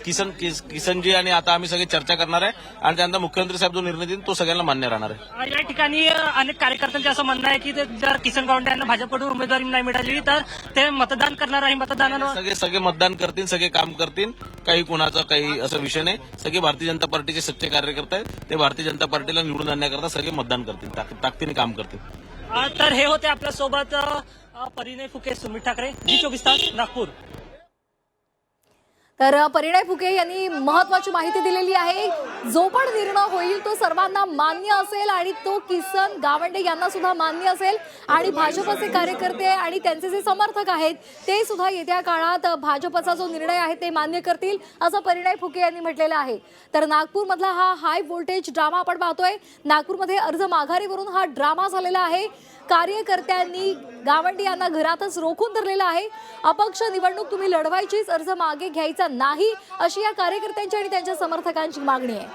किसनजी आणि आता आम्ही सगळे चर्चा करणार आहे आणि त्यानंतर मुख्यमंत्री साहेब जो निर्णय देतील तो सगळ्यांना मान्य राहणार आहे। या ठिकाणी अनेक कार्यकर्त्यांचे असं म्हणणं आहे की जर किसन गावंडे यांना भाजपकडून उमेदवारी नाही मिळाली तर ते मतदान करणार आहे। मतदानावर सगळे मतदान करतील, सगळे काम करतील, काही कुणाचा काही असा विषय नाही। सगळे भारतीय जनता पार्टीचे सच्चे कार्यकर्ते आहेत, ते भारतीय जनता पार्टीला निवडून आणण्याकरता सगळे मतदान करतील, ताकदीने काम करतील। तर हे होते आपल्या सोबत परिणय फुके, सुमित ठाकरे, जी24 तास, नागपूर। तर परिणय फुके यांनी महत्त्वाची माहिती दिलेली आहे। जो पण निर्णय होईल तो सर्वांना मान्य असेल आणि तो किसन गावंडे यांना सुद्धा मान्य असेल आणि भाजपचे कार्यकर्ते आणि त्यांचे जे समर्थक आहेत ते सुद्धा येत्या काळात भाजपचा जो निर्णय आहे ते मान्य करतील असं परिणय फुके यांनी म्हटलेलं आहे। तर नागपूरमधला हा हाय व्होल्टेज ड्रामा आपण पाहतोय। नागपूरमध्ये अर्ज माघारीवरून हा ड्रामा झालेला आहे। कार्यकर्त्यांनी गावंडे यांना घरातच रोखून धरलेलं आहे। अपक्ष निवडणूक तुम्ही लढवायचीच, अर्ज मागे घ्यायचा नाही अशी या कार्यकर्त्यांची आणि त्यांच्या समर्थकांची मागणी आहे।